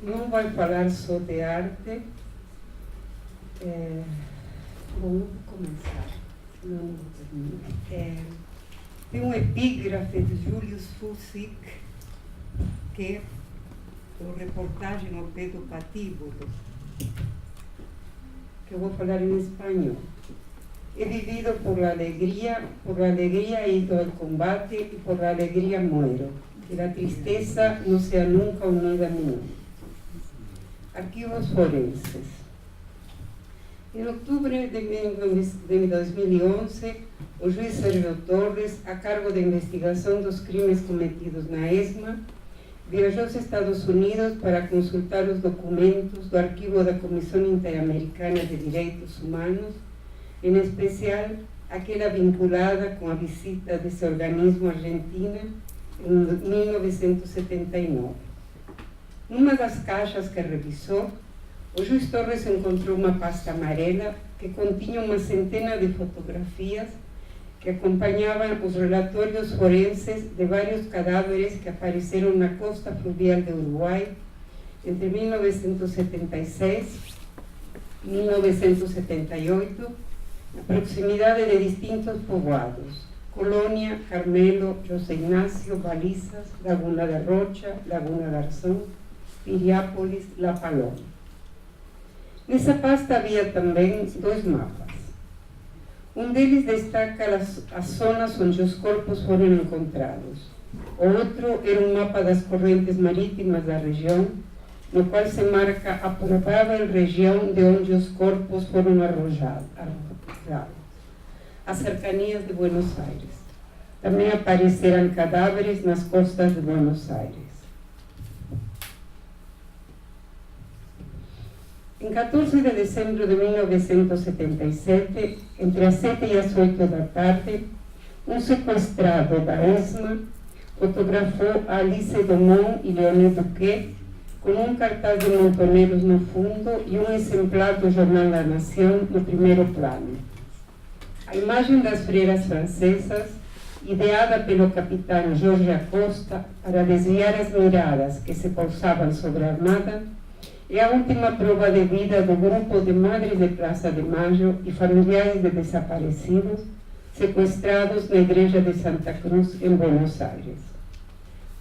não vai falar só de arte. Bom, vou começar. Não tem um epígrafe de Julius Fučík, que é a reportagem ao pé do patíbulo, que eu vou falar em espanhol. He vivido por la alegría he ido al combate y por la alegría muero. Que la tristeza no sea nunca unida a mí. Arquivos forenses. Em outubro de 2011, o juiz Sérgio Torres, a cargo da investigação dos crimes cometidos na ESMA, viajou aos Estados Unidos para consultar os documentos do arquivo da Comissão Interamericana de Direitos Humanos, em especial aquela vinculada com a visita desse organismo à Argentina em 1979. Numa das caixas que revisou, o juiz Torres encontrou uma pasta amarela que continha uma centena de fotografias que acompanhavam os relatórios forenses de vários cadáveres que apareceram na costa fluvial do Uruguai entre 1976 e 1978, na proximidade de distintos povoados: Colônia, Carmelo, José Ignacio, Balizas, Laguna da Rocha, Laguna Garzón, Piriápolis, La Paloma. Nessa pasta havia também dois mapas. Um deles destaca as zonas onde os corpos foram encontrados. O outro era um mapa das correntes marítimas da região, no qual se marca a provável região de onde os corpos foram arrojados, as cercanias de Buenos Aires. Também apareceram cadáveres nas costas de Buenos Aires. Em 14 de dezembro de 1977, entre as 7 e as 8 da tarde, um sequestrado da ESMA fotografou a Alice Domon e Leonid Duque com um cartaz de montoneiros no fundo e um exemplar do Jornal da Nação no primeiro plano. A imagem das freiras francesas, ideada pelo capitão Jorge Acosta para desviar as miradas que se pousavam sobre a armada, é a última prova de vida do grupo de Madres de Praça de Mayo e familiares de desaparecidos sequestrados na igreja de Santa Cruz, em Buenos Aires.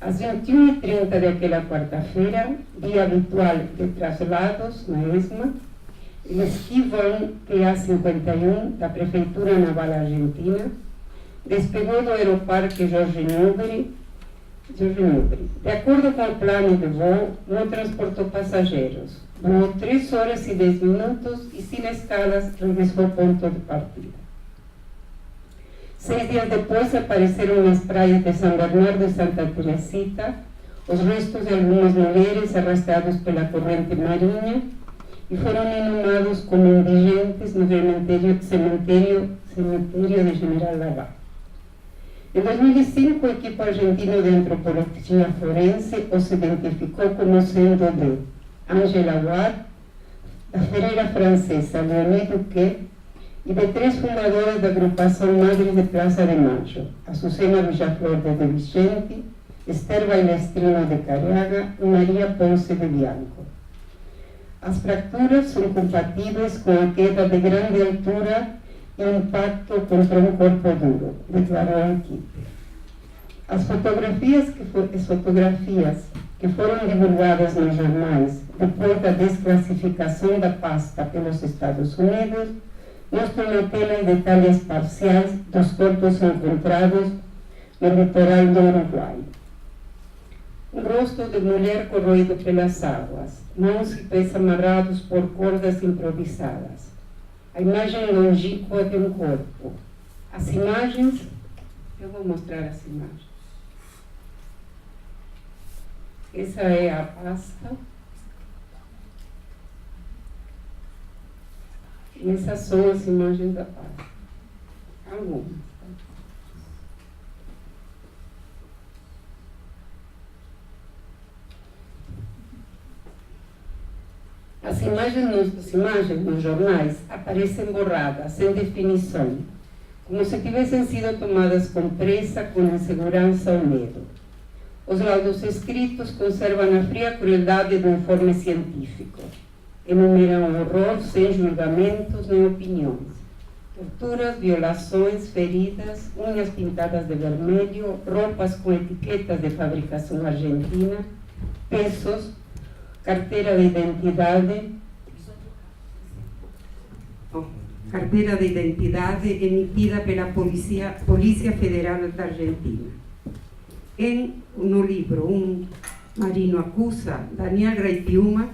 Às 21h30 daquela quarta-feira, dia habitual de traslados na ESMA, el esquivão PA-51 da Prefeitura Naval Argentina despegou do Aeroparque Jorge Newbery. De acordo com o plano de voo, não transportou passageiros. Voou 3 horas e 10 minutos e, sem escalas, regressou ao ponto de partida. 6 dias depois, apareceram nas praias de São Bernardo e Santa Teresita os restos de algumas mulheres arrastados pela corrente marinha e foram inumados como indigentes no cemitério de General Lavalle. Em 2005, o equipo argentino de antropologia forense os identificou como sendo de Angela Ward, da freira francesa Leonid Duque e de 3 fundadoras da agrupação Madres de Praça de Mayo, Azucena Villaflor de Vicente, Esther Bailestrino de Cariaga e Maria Ponce de Bianco. As fraturas são compatíveis com a queda de grande altura e impacto contra um corpo duro, declarou a equipe. As fotografias que foram divulgadas nos jornais depois da desclassificação da pasta pelos Estados Unidos mostram na tela detalhes parciais dos corpos encontrados no litoral do Uruguai. Um rosto de mulher corroído pelas águas, mãos e pés amarrados por cordas improvisadas. A imagem longínqua de um corpo. As imagens, eu vou mostrar as imagens. Essa é a pasta. E essas são as imagens da pasta. Algumas. As imagens nos jornais aparecem borradas, sem definição, como se tivessem sido tomadas com pressa, com insegurança ou medo. Os laudos escritos conservam a fria crueldade do informe científico. Enumeram horror sem julgamentos nem opiniões. Torturas, violações, feridas, unhas pintadas de vermelho, roupas com etiquetas de fabricação argentina, pesos, carteira de identidade, emitida pela Polícia Federal da Argentina. No livro Marino Acusa, Daniel Rey-Piuma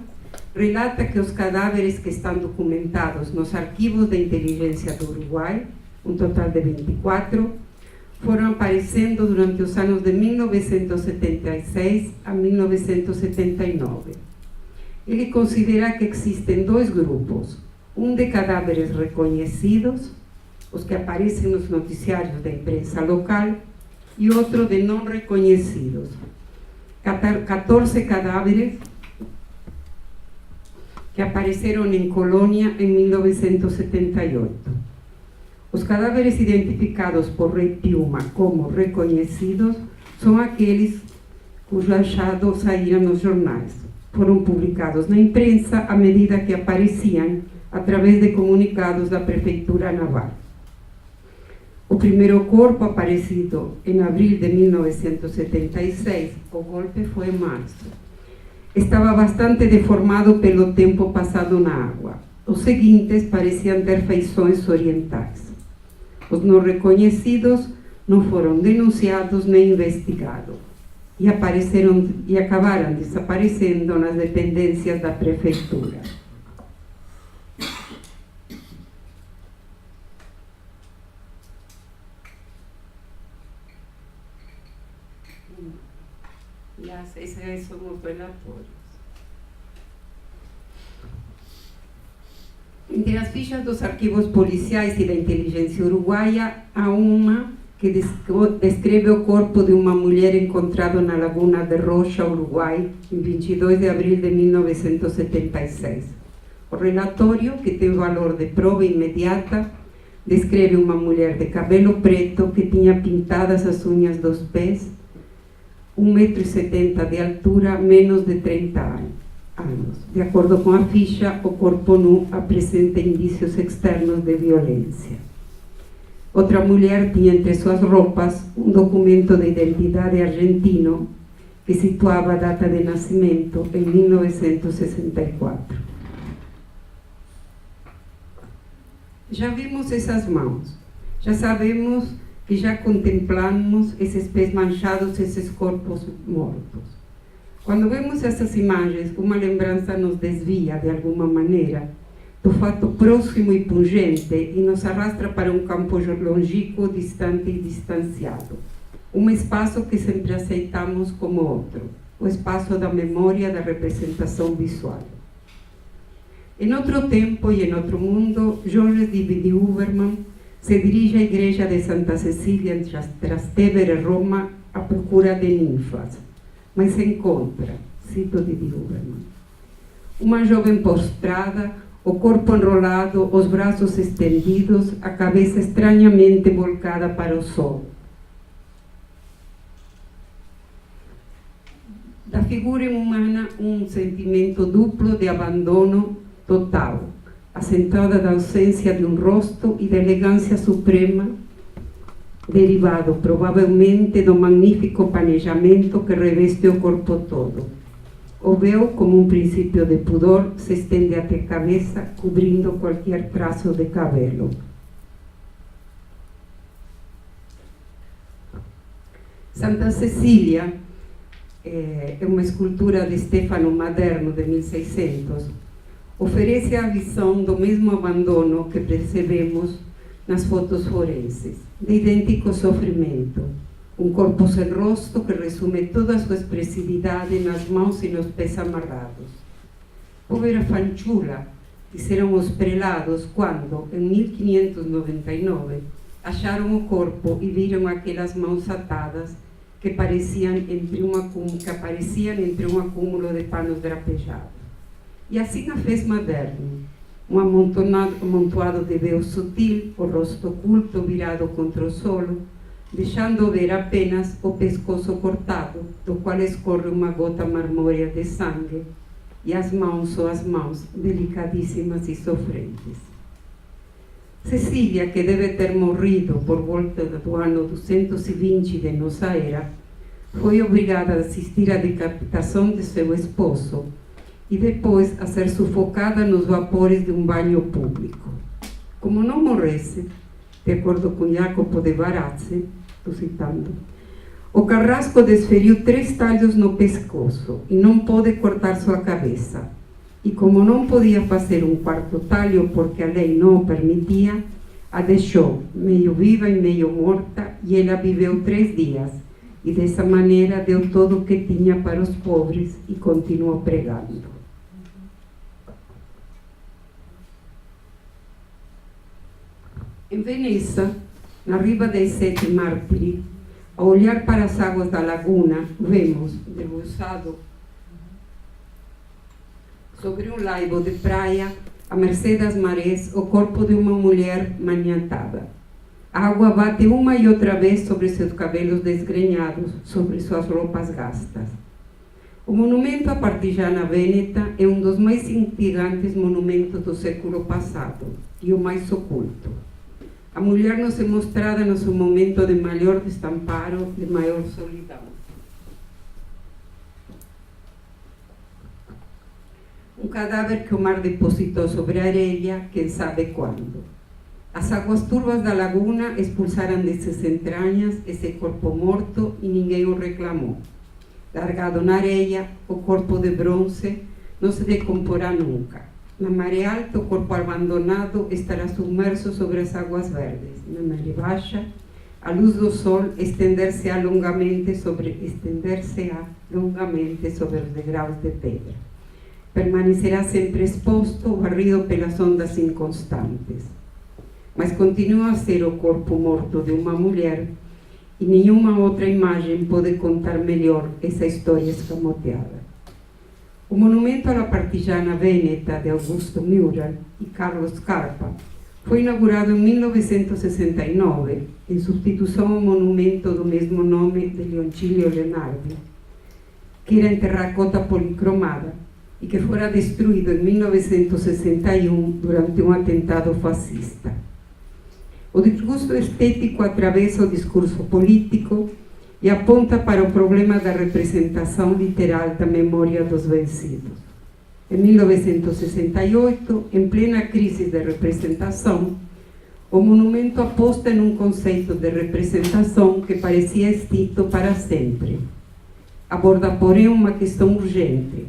relata que os cadáveres que estão documentados nos arquivos de inteligência do Uruguai, um total de 24, foram aparecendo durante os anos de 1976 a 1979. Ele considera que existem dois grupos, um de cadáveres reconhecidos, os que aparecem nos noticiários da imprensa local, e outro de não reconhecidos. 14 cadáveres que apareceram em Colônia em 1978. Os cadáveres identificados por Rey-Piuma como reconhecidos são aqueles cujos achados saíram nos jornais. Foram publicados na imprensa à medida que apareciam através de comunicados da Prefeitura Naval. O primeiro corpo aparecido em abril de 1976, o golpe foi em março. Estava bastante deformado pelo tempo passado na água. Os seguintes pareciam ter feições orientais. Os não reconhecidos não foram denunciados nem investigados e acabaram desaparecendo nas dependências da prefeitura. Esses são os relatórios. Entre as fichas dos arquivos policiais e da inteligência uruguaia, há uma que descreve o corpo de uma mulher encontrado na Laguna de Rocha, Uruguai, em 22 de abril de 1976. O relatório, que tem valor de prova imediata, descreve uma mulher de cabelo preto que tinha pintadas as unhas dos pés, 1,70 m de altura, menos de 30 anos. De acordo com a ficha, o corpo nu apresenta indícios externos de violência. Outra mulher tinha entre suas roupas um documento de identidade argentino que situava a data de nascimento em 1964. Já vimos essas mãos, já sabemos que já contemplamos esses pés manchados, esses corpos mortos. Quando vemos essas imagens, uma lembrança nos desvia, de alguma maneira, do fato próximo e pungente e nos arrastra para um campo longínquo, distante e distanciado. Um espaço que sempre aceitamos como outro, o espaço da memória, da representação visual. Em outro tempo e em outro mundo, Georges de Ubermann se dirige à igreja de Santa Cecília em Trastevere, Roma, à procura de ninfas, mas encontra, cito de Ubermann, uma jovem prostrada, o corpo enrolado, os braços estendidos, a cabeça estranhamente voltada para o sol. Da figura humana, um sentimento duplo de abandono total, acentuada da ausência de um rosto e da elegância suprema, derivado provavelmente do magnífico planejamento que reveste o corpo todo. O véu, como um princípio de pudor, se estende até a cabeça, cobrindo qualquer traço de cabelo. Santa Cecília é uma escultura de Stefano Maderno, de 1600, oferece a visão do mesmo abandono que percebemos nas fotos forenses, de idêntico sofrimento. Um corpo sem rosto que resume toda a sua expressividade nas mãos e nos pés amarrados. Povera fanciulla, disseram os prelados quando, em 1599, acharam o corpo e viram aquelas mãos atadas que apareciam entre um acúmulo de panos drapejados. E assim a fez Maderno, um amontoado de véu sutil, o rosto oculto virado contra o solo, deixando ver apenas o pescoço cortado, do qual escorre uma gota marmórea de sangue, e as mãos, suas mãos, delicadíssimas e sofrentes. Cecília, que deve ter morrido por volta do ano 220 de nossa era, foi obrigada a assistir à decapitação de seu esposo e depois a ser sufocada nos vapores de um banho público. Como não morresse, de acordo com Jacopo de Varazze, estou citando, o carrasco desferiu 3 talhos no pescoço e não pôde cortar sua cabeça. E como não podia fazer um 4º talho porque a lei não o permitia, a deixou meio viva e meio morta, e ela viveu 3 dias. E dessa maneira deu todo o que tinha para os pobres e continuou pregando. Em Veneza, na riba dei 7 Mártiri, a olhar para as águas da laguna, vemos, debruçado sobre um laibo de praia, à mercê das marés, o corpo de uma mulher maniatada. A água bate uma e outra vez sobre seus cabelos desgrenhados, sobre suas roupas gastas. O monumento à Partigiana Vêneta é um dos mais intrigantes monumentos do século passado e o mais oculto. A mulher nos é mostrada no seu momento de maior desamparo, de maior solidão. Um cadáver que o mar depositou sobre a areia, quem sabe quando. As águas turvas da laguna expulsaram de suas entranhas esse corpo morto e ninguém o reclamou. Largado na areia, o corpo de bronze não se decomporá nunca. Na maré alta, o corpo abandonado estará submerso sobre as águas verdes. Na maré baixa, a luz do sol estender-se-á longamente sobre os degraus de pedra. Permanecerá sempre exposto, varrido pelas ondas inconstantes. Mas continua a ser o corpo morto de uma mulher, e nenhuma outra imagem pode contar melhor essa história escamoteada. O monumento à Partigiana Vêneta, de Augusto Müller e Carlos Scarpa, foi inaugurado em 1969, em substituição ao monumento do mesmo nome de Leoncilio Leonardi, que era em terracota policromada e que fora destruído em 1961 durante um atentado fascista. O discurso estético atravessa o discurso político e aponta para o problema da representação literal da memória dos vencidos. Em 1968, em plena crise de representação, o monumento aposta em um conceito de representação que parecia extinto para sempre. Aborda, porém, uma questão urgente,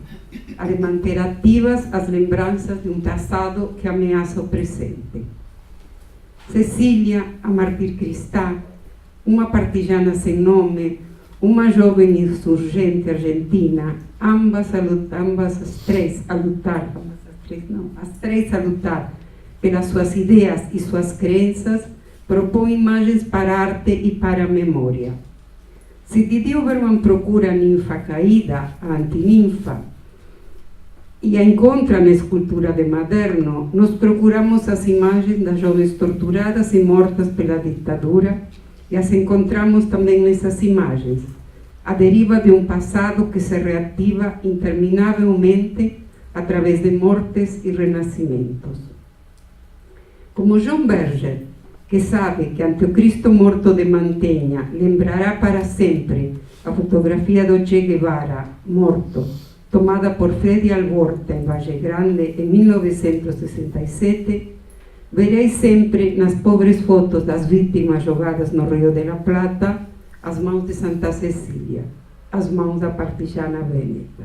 a de manter ativas as lembranças de um passado que ameaça o presente. Cecília, a mártir cristã, uma partijana sem nome, uma jovem insurgente argentina, as três a lutar pelas suas ideias e suas crenças, propõem imagens para a arte e para a memória. Se Didi Oberman procura a ninfa caída, a antininfa, e a encontra na escultura de Maderno, nós procuramos as imagens das jovens torturadas e mortas pela ditadura e as encontramos também nessas imagens, a deriva de um passado que se reativa interminavelmente através de mortes e renascimentos. Como John Berger, que sabe que ante o Cristo morto de Mantegna lembrará para sempre a fotografia do Che Guevara morto, tomada por Freddy Alborta em Valle Grande em 1967, vereis sempre nas pobres fotos das vítimas jogadas no Rio de la Plata as mãos de Santa Cecília, as mãos da Partigiana Vêneta.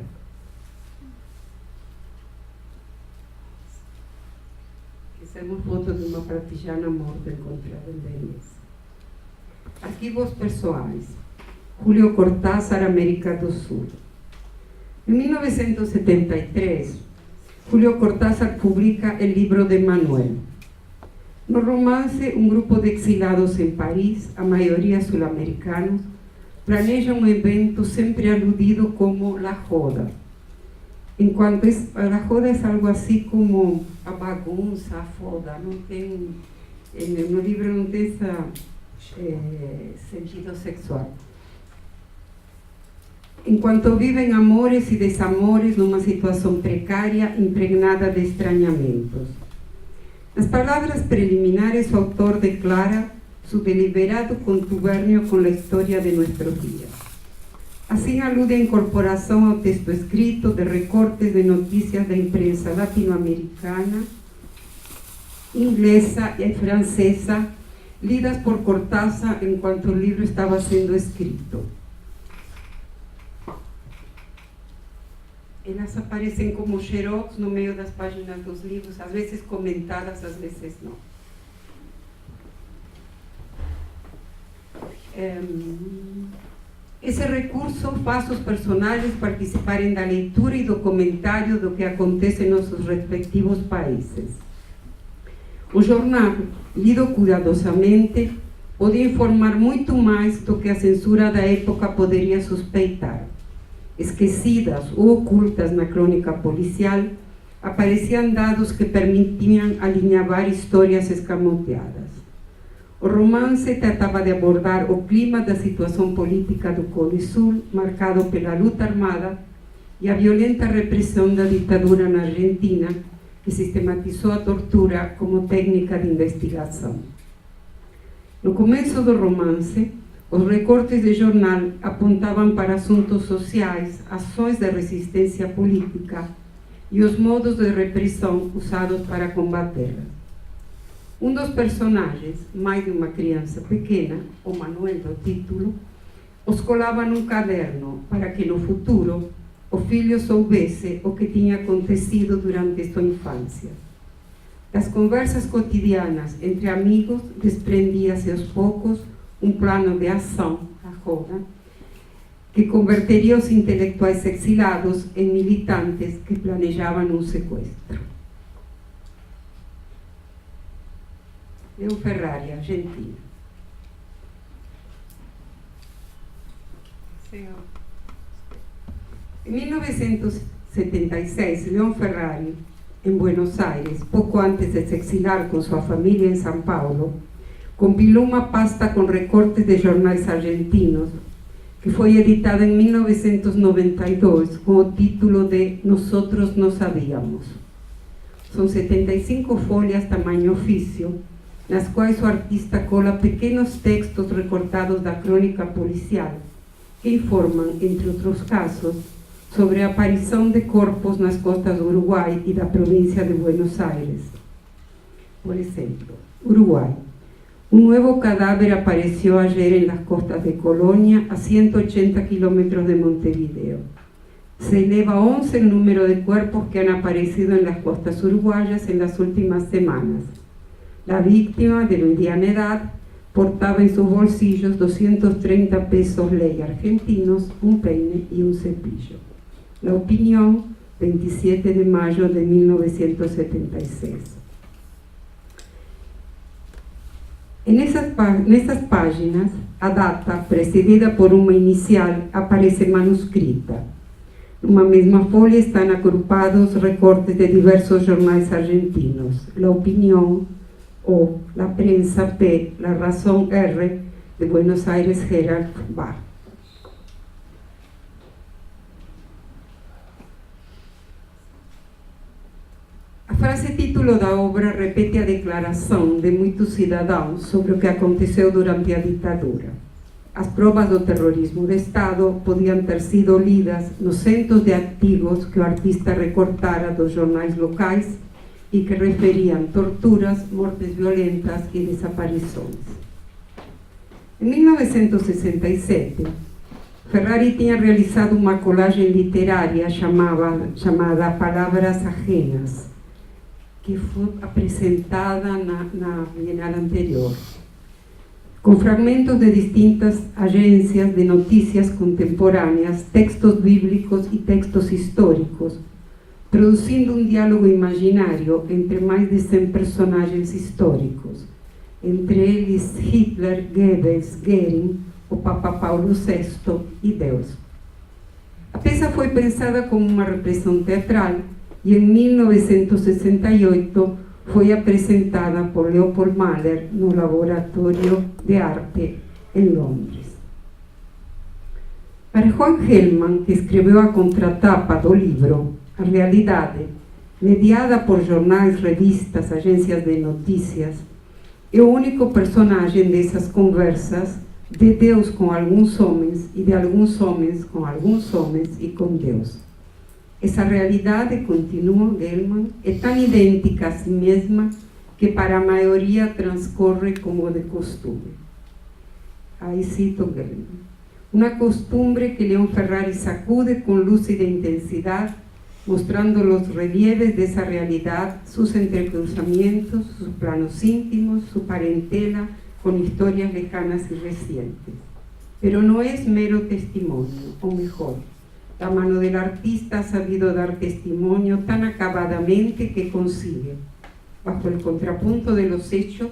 Essa é uma foto de uma partijana morta encontrada em Veneza. Arquivos pessoais. Julio Cortázar, América do Sul. Em 1973, Julio Cortázar publica o livro de Manuel. No romance, um grupo de exilados em Paris, a maioria sul-americanos, planejam um evento sempre aludido como La Joda. Enquanto a Joda é algo assim como a bagunça, a foda, não tem, no livro não tem sentido sexual. Enquanto vivem amores e desamores numa situação precária, impregnada de estranhamentos. Nas palavras preliminares, o autor declara su deliberado contubernio con la historia de nuestros días. Así alude a incorporación ao texto escrito de recortes de noticias da imprensa latinoamericana, inglesa e francesa, lidas por Cortázar enquanto o livro estava sendo escrito. Elas aparecem como xerox no meio das páginas dos livros, às vezes comentadas, às vezes não. Esse recurso faz os personagens participarem da leitura e do comentário do que acontece em nossos respectivos países. O jornal, lido cuidadosamente, podia informar muito mais do que a censura da época poderia suspeitar. Esquecidas ou ocultas na crônica policial, apareciam dados que permitiam alinhavar histórias escamoteadas. O romance tratava de abordar o clima da situação política do Cone Sul, marcado pela luta armada e a violenta repressão da ditadura na Argentina, que sistematizou a tortura como técnica de investigação. No começo do romance, os recortes de jornal apontavam para assuntos sociais, ações de resistência política e os modos de repressão usados para combatê-la. Um dos personagens, mãe de uma criança pequena, o Manuel do título, os colava num caderno para que no futuro o filho soubesse o que tinha acontecido durante sua infância. Das conversas cotidianas entre amigos desprendia-se aos poucos um plano de ação, agora, que converteria os intelectuais exilados em militantes que planejavam um sequestro. Leon Ferrari, Argentina. Em 1976, Leon Ferrari, em Buenos Aires, pouco antes de se exilar com sua família em São Paulo, compilou uma pasta com recortes de jornais argentinos, que foi editada em 1992 com o título de Nosotros no Sabíamos. São 75 folhas tamanho ofício, nas quais o artista cola pequenos textos recortados da crônica policial, que informam, entre outros casos, sobre a aparição de corpos nas costas do Uruguai e da província de Buenos Aires. Por exemplo, Uruguai. Un nuevo cadáver apareció ayer en las costas de Colonia, a 180 kilómetros de Montevideo. Se eleva 11 el número de cuerpos que han aparecido en las costas uruguayas en las últimas semanas. La víctima, de mediana edad, portaba en sus bolsillos 230 pesos ley argentinos, un peine y un cepillo. La Opinión, 27 de mayo de 1976. Nessas páginas, a data, precedida por uma inicial, aparece manuscrita. Numa mesma folha estão agrupados recortes de diversos jornais argentinos: La Opinión, O, La Prensa, P, La Razón, R, de Buenos Aires, Herald, Bar. A frase título da obra repete a declaração de muitos cidadãos sobre o que aconteceu durante a ditadura. As provas do terrorismo de Estado podiam ter sido lidas nos centos de artigos que o artista recortara dos jornais locais e que referiam torturas, mortes violentas e desaparições. Em 1967, Ferrari tinha realizado uma colagem literária chamada Palavras Ajenas, que foi apresentada na Bienal anterior, com fragmentos de distintas agências de notícias contemporâneas, textos bíblicos e textos históricos, produzindo um diálogo imaginário entre mais de 100 personagens históricos, entre eles Hitler, Goebbels, Goering, o Papa Paulo VI e Deus. A peça foi pensada como uma repressão teatral e em 1968 foi apresentada por Leopold Mahler no Laboratório de Arte em Londres. Para Juan Gelman, que escreveu a contratapa do livro, a realidade, mediada por jornais, revistas, agências de notícias, é o único personagem dessas conversas de Deus com alguns homens e de alguns homens com alguns homens e com Deus. Essa realidade, continua Gelman, é tão idêntica a si mesma que para a maioria transcorre como de costume. Aí cito Gelman. Una costumbre que León Ferrari sacude con lúcida intensidad, mostrando los relieves de esa realidad, sus entrecruzamientos, sus planos íntimos, su parentela con historias lejanas y recientes. Pero no es mero testimonio, o mejor, la mano del artista ha sabido dar testimonio tan acabadamente que consigue, bajo el contrapunto de los hechos,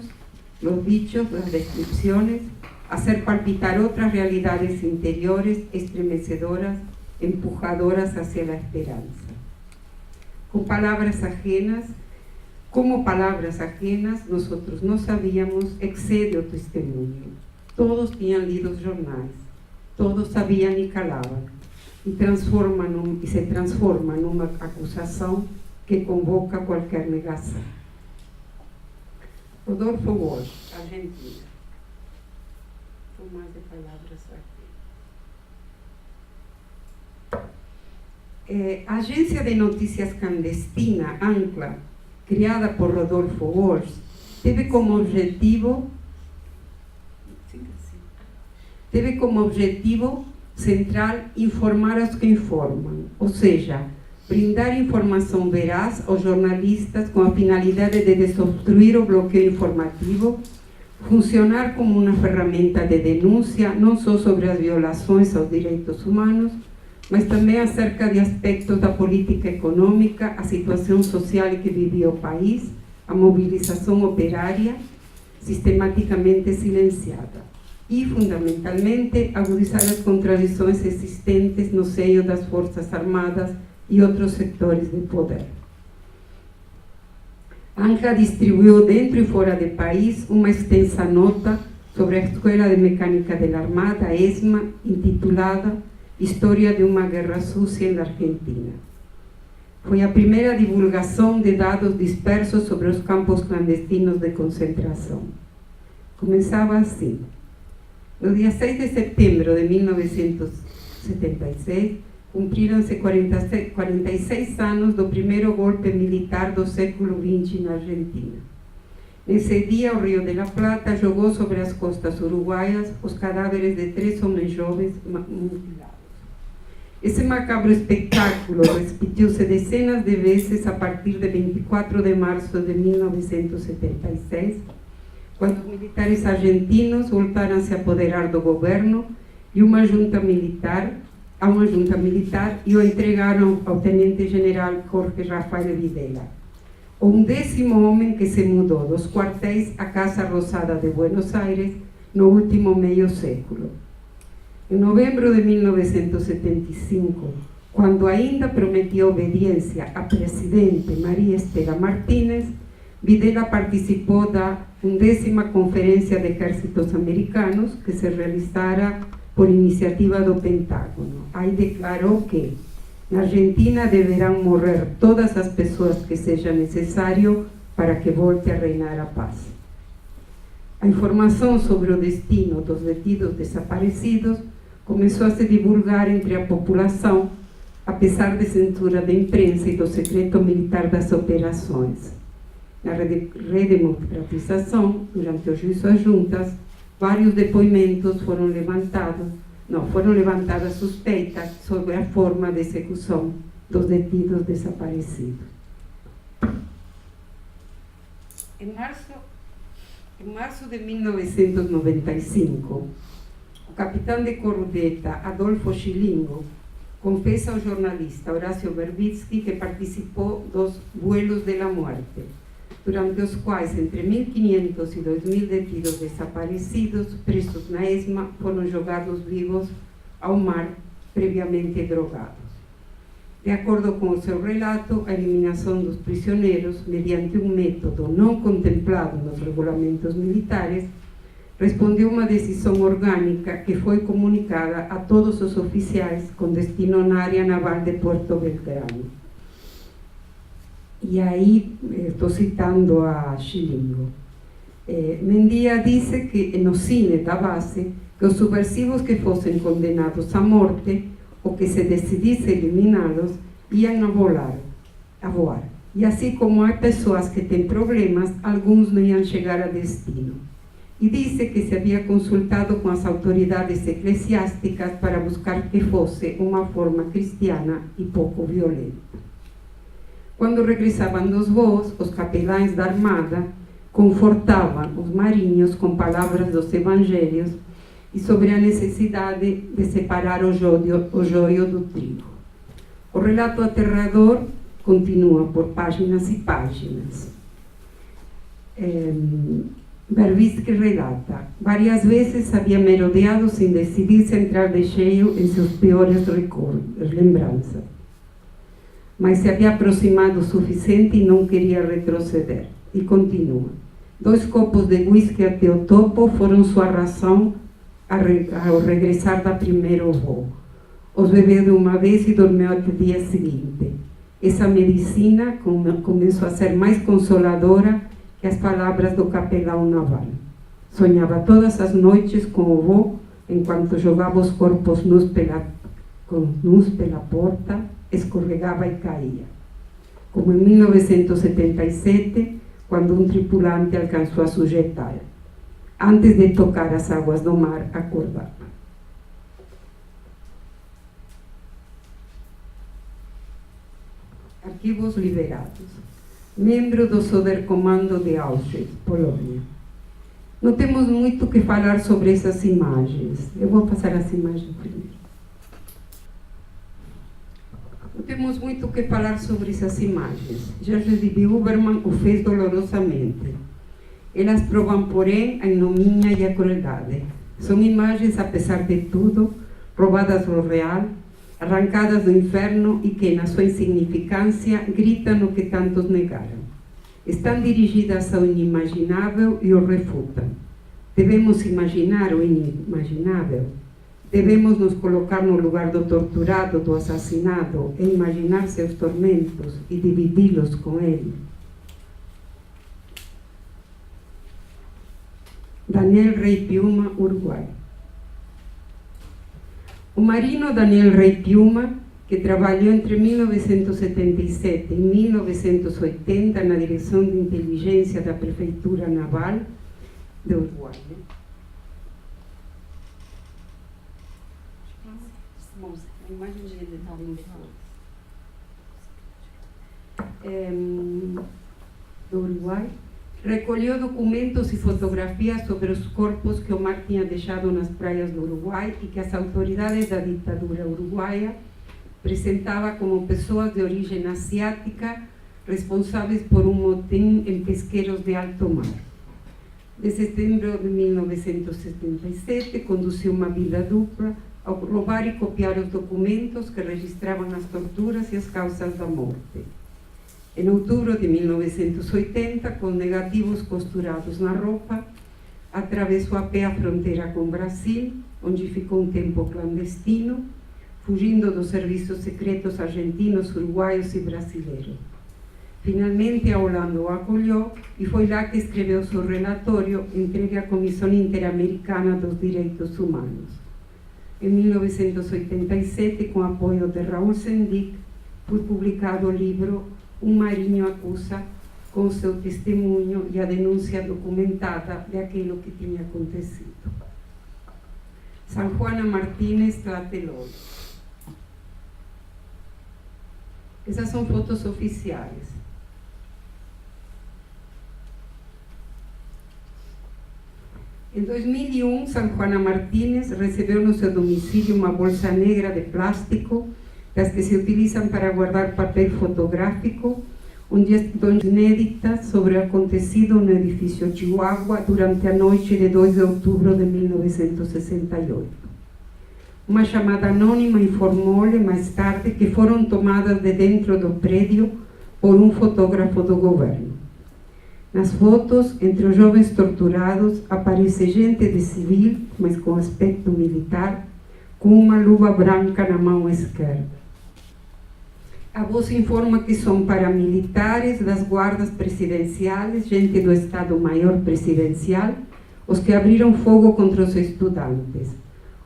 los dichos, las descripciones, hacer palpitar otras realidades interiores estremecedoras, empujadoras hacia la esperanza. Como palabras ajenas, nosotros no sabíamos, excede o testemunho. Todos tinham lido os jornais, todos sabiam e calavam, e se transforma numa acusação que convoca qualquer negação. Rodolfo Walsh, Argentina. Mais de palavras aqui. A agência de notícias clandestina, ANCLA, criada por Rodolfo Walsh, teve como objetivo central informar aos que informam, ou seja, brindar informação veraz aos jornalistas com a finalidade de desobstruir o bloqueio informativo, funcionar como uma ferramenta de denúncia não só sobre as violações aos direitos humanos, mas também acerca de aspectos da política econômica, a situação social que vivia o país, a mobilização operária, sistematicamente silenciada, e, fundamentalmente, agudizar as contradições existentes no seio das Forças Armadas e outros setores de poder. ANCLA distribuiu dentro e fora do país uma extensa nota sobre a Escola de Mecânica da Armada, ESMA, intitulada História de uma Guerra Sucia na Argentina. Foi a primeira divulgação de dados dispersos sobre os campos clandestinos de concentração. Começava assim. No dia 6 de setembro de 1976, cumpriram-se 46 anos do primeiro golpe militar do século XX na Argentina. Nesse dia, o Rio de la Plata jogou sobre as costas uruguaias os cadáveres de 3 homens jovens mutilados. Esse macabro espetáculo repetiu-se dezenas de vezes a partir de 24 de março de 1976, quando os militares argentinos voltaram a se apoderar do governo e uma junta militar e o entregaram ao tenente-general Jorge Rafael Videla, o 11º homem que se mudou dos quartéis à Casa Rosada de Buenos Aires no último meio século. Em novembro de 1975, quando ainda prometia obediência à presidente Maria Estela Martínez, Videla participou da 11ª Conferência de Exércitos Americanos, que se realizara por iniciativa do Pentágono. Aí declarou que na Argentina deverão morrer todas as pessoas que seja necessário para que volte a reinar a paz. A informação sobre o destino dos detidos desaparecidos começou a se divulgar entre a população, apesar de censura da imprensa e do secreto militar das operações. Na redemocratização, durante o juízo às juntas, vários depoimentos foram levantadas suspeitas sobre a forma de execução dos detidos desaparecidos. Em março de 1995, o capitão de corveta Adolfo Schilingo confessa ao jornalista Horácio Verbitsky que participou dos Vuelos de la Muerte, durante os quais entre 1.500 e 2.000 detidos desaparecidos, presos na ESMA, foram jogados vivos ao mar, previamente drogados. De acordo com o seu relato, a eliminação dos prisioneiros, mediante um método não contemplado nos regulamentos militares, respondeu a uma decisão orgânica que foi comunicada a todos os oficiais com destino na área naval de Puerto Belgrano. E aí, estou citando a Chilingo. Mendia disse que, no cine da base, que os subversivos que fossem condenados à morte ou que se decidisse eliminá-los iam a voar. E assim como há pessoas que têm problemas, alguns não iam chegar a destino. E disse que se havia consultado com as autoridades eclesiásticas para buscar que fosse uma forma cristiana e pouco violenta. Quando regressavam dos voos, os capelães da Armada confortavam os marinhos com palavras dos evangelhos e sobre a necessidade de separar o joio do trigo. O relato aterrador continua por páginas e páginas. Verbitsky relata: várias vezes havia merodeado sem decidir-se a entrar de cheio em seus piores lembranças. Mas se havia aproximado o suficiente e não queria retroceder. E continua: 2 copos de whisky até o topo foram sua ração ao regressar da primeiro voo. Os bebeu de uma vez e dormiu até o dia seguinte. Essa medicina começou a ser mais consoladora que as palavras do capelão naval. Sonhava todas as noites com o vô, enquanto jogava os corpos nus pela porta, escorregava e caía. Como em 1977, quando um tripulante alcançou a sujetar. Antes de tocar as águas do mar, acordava. Arquivos liberados. Membro do Sonderkommando de Auschwitz, Polônia. Não temos muito o que falar sobre essas imagens. Eu vou passar as imagens primeiro. Não temos muito o que falar sobre essas imagens. George D. Huberman o fez dolorosamente. Elas provam, porém, a ignomínia e a crueldade. São imagens, apesar de tudo, roubadas do real, arrancadas do inferno e que, na sua insignificância, gritam o que tantos negaram. Estão dirigidas ao inimaginável e o refutam. Devemos imaginar o inimaginável. Devemos nos colocar no lugar do torturado, do assassinado, e imaginar seus tormentos e dividi-los com ele. Daniel Rey Piuma, Uruguai. O marino Daniel Rey Piuma, que trabalhou entre 1977 e 1980 na direção de inteligência da Prefeitura Naval de Uruguai. A imagem de do Uruguai, recolheu documentos e fotografias sobre os corpos que o mar tinha deixado nas praias do Uruguai e que as autoridades da ditadura uruguaia apresentavam como pessoas de origem asiática responsáveis por um motim em pesqueiros de alto mar. De setembro de 1977, conduziu uma vida dupla ao roubar e copiar os documentos que registravam as torturas e as causas da morte. Em outubro de 1980, com negativos costurados na roupa, atravessou a pé a fronteira com o Brasil, onde ficou um tempo clandestino, fugindo dos serviços secretos argentinos, uruguaios e brasileiros. Finalmente, a Holanda o acolheu e foi lá que escreveu seu relatório entregue à Comissão Interamericana dos Direitos Humanos. Em 1987, com apoio de Raul Sendic, foi publicado o livro Um Marinho Acusa, com seu testemunho e a denúncia documentada daquilo que tinha acontecido. San Juana Martínez, Tlatelolco. Essas são fotos oficiais. Em 2001, San Juana Martínez recebeu no seu domicílio uma bolsa negra de plástico, das que se utilizam para guardar papel fotográfico, onde estão inéditas sobre o acontecido no edifício Chihuahua durante a noite de 2 de outubro de 1968. Uma chamada anônima informou-lhe mais tarde que foram tomadas de dentro do prédio por um fotógrafo do governo. Nas fotos, entre os jovens torturados, aparece gente de civil, mas com aspecto militar, com uma luva branca na mão esquerda. A voz informa que são paramilitares das guardas presidenciais, gente do Estado-Maior Presidencial, os que abriram fogo contra os estudantes.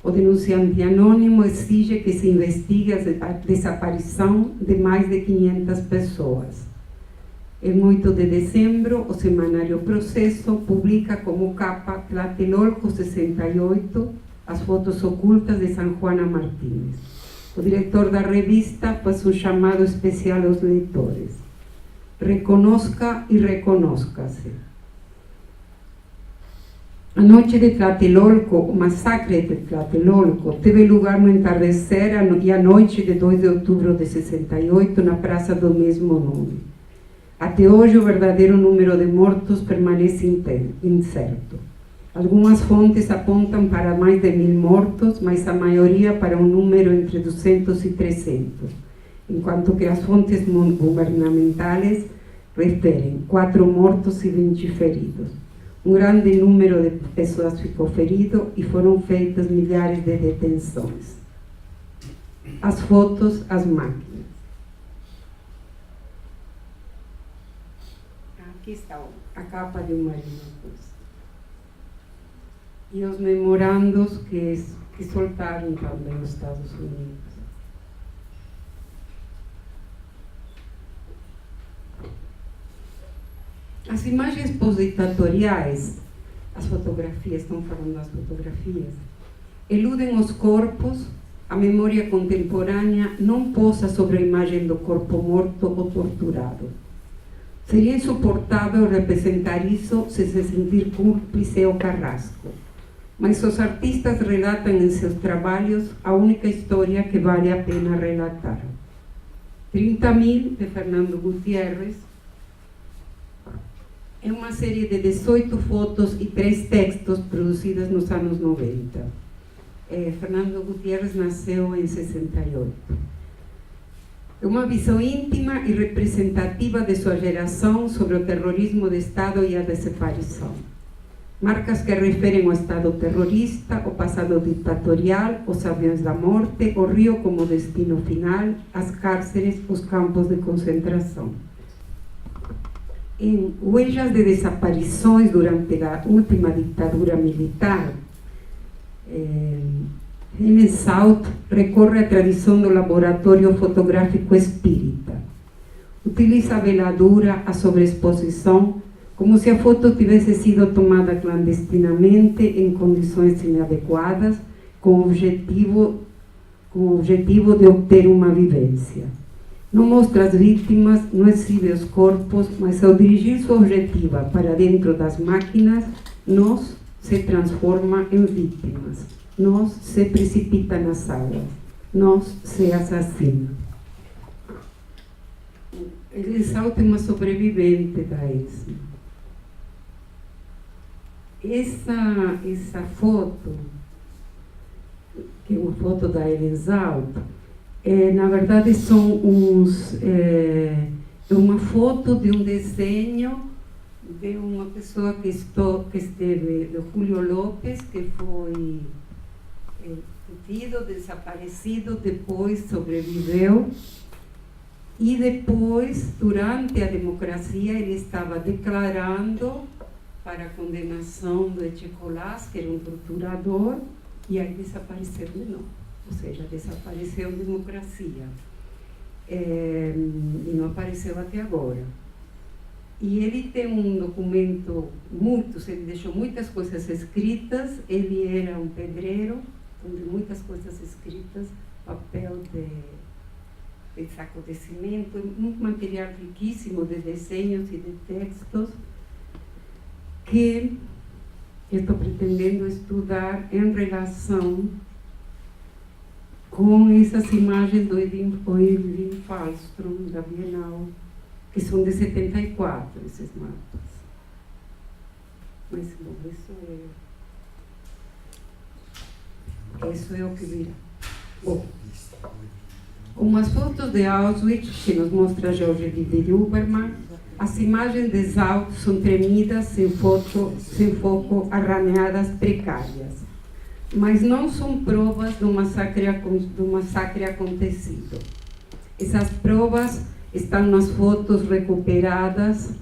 O denunciante anônimo exige que se investigue a desaparição de mais de 500 pessoas. Em 8 de dezembro, o semanário Processo publica como capa Tlatelolco 68, as fotos ocultas de San Juana Martínez. O diretor da revista faz um chamado especial aos leitores. Reconozca e reconozca-se. A noite de Tlatelolco, o massacre de Tlatelolco, teve lugar no entardecer e à noite de 2 de outubro de 68, na praça do mesmo nome. Até hoje, o verdadeiro número de mortos permanece incerto. Algumas fontes apontam para mais de 1.000 mortos, mas a maioria para um número entre 200 e 300, enquanto que as fontes governamentais referem 4 mortos e 20 feridos. Um grande número de pessoas ficou ferido e foram feitas milhares de detenções. As fotos, as máquinas. Aqui está a capa de Marina Cruz. E os memorandos que soltaram também os Estados Unidos. As imagens pós-ditatoriais, as fotografias, estão falando das fotografias, eludem os corpos, a memória contemporânea não posa sobre a imagem do corpo morto ou torturado. Seria insuportável representar isso se se sentir cúmplice ou carrasco. Mas os artistas relatam em seus trabalhos a única história que vale a pena relatar. 30.000, de Fernando Gutiérrez, é uma série de 18 fotos e 3 textos produzidas nos anos 90. Fernando Gutiérrez nasceu em 68. É uma visão íntima e representativa de sua geração sobre o terrorismo de Estado e a desaparição. Marcas que referem ao Estado terrorista, o passado ditatorial, os aviões da morte, o Rio como destino final, as cárceres, os campos de concentração. Em Huellas de Desaparições durante a última ditadura militar, Helen South recorre à tradição do laboratório fotográfico espírita. Utiliza a veladura, a sobreexposição, como se a foto tivesse sido tomada clandestinamente em condições inadequadas, com o objetivo de obter uma vivência. Não mostra as vítimas, não exibe os corpos, mas ao dirigir sua objetiva para dentro das máquinas, nós se transforma em vítimas, nós se precipita nas salas, nós se assassina. Elisau é uma sobrevivente da ESMA. Essa foto, que é uma foto da Elisau, na verdade é uma foto de um desenho de uma pessoa que esteve, de Julio López, que foi detido, desaparecido, depois sobreviveu, e depois, durante a democracia, ele estava declarando para a condenação do Echecolás, que era um torturador, e aí desapareceu de novo. Ou seja, desapareceu a democracia. E não apareceu até agora. E ele tem um documento, ele deixou muitas coisas escritas, ele era um pedreiro, onde muitas coisas escritas, papel de saco de cimento, um material riquíssimo de desenhos e de textos, que eu estou pretendendo estudar em relação com essas imagens do Edwin Fahlström, da Bienal, que são de 74, esses mapas. Mas, bom, isso é o que virá. Bom, como as fotos de Auschwitz, que nos mostra Jorge Didier Huberman, as imagens de Zaut são tremidas, sem foco, arranhadas, precárias. Mas não são provas do massacre acontecido. Essas provas estão nas fotos recuperadas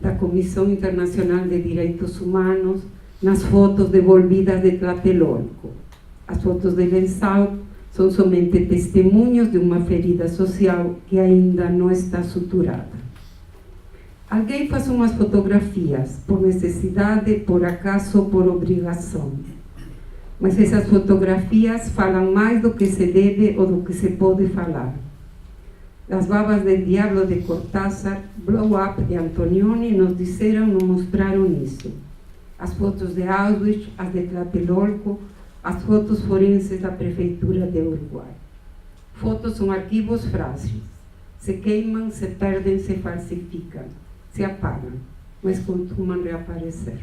da Comissão Internacional de Direitos Humanos, nas fotos devolvidas de Tlatelolco. As fotos de Dachau são somente testemunhos de uma ferida social que ainda não está suturada. Alguém faz umas fotografias, por necessidade, por acaso ou por obrigação. Mas essas fotografias falam mais do que se deve ou do que se pode falar. Las babas del diablo de Cortázar, Blow Up de Antonioni nos mostraram isso. As fotos de Auschwitz, as de Tlatelolco, as fotos forenses da Prefeitura de Uruguai. Fotos são arquivos frágeis. Se queimam, se perdem, se falsificam, se apagam, mas costumam reaparecer.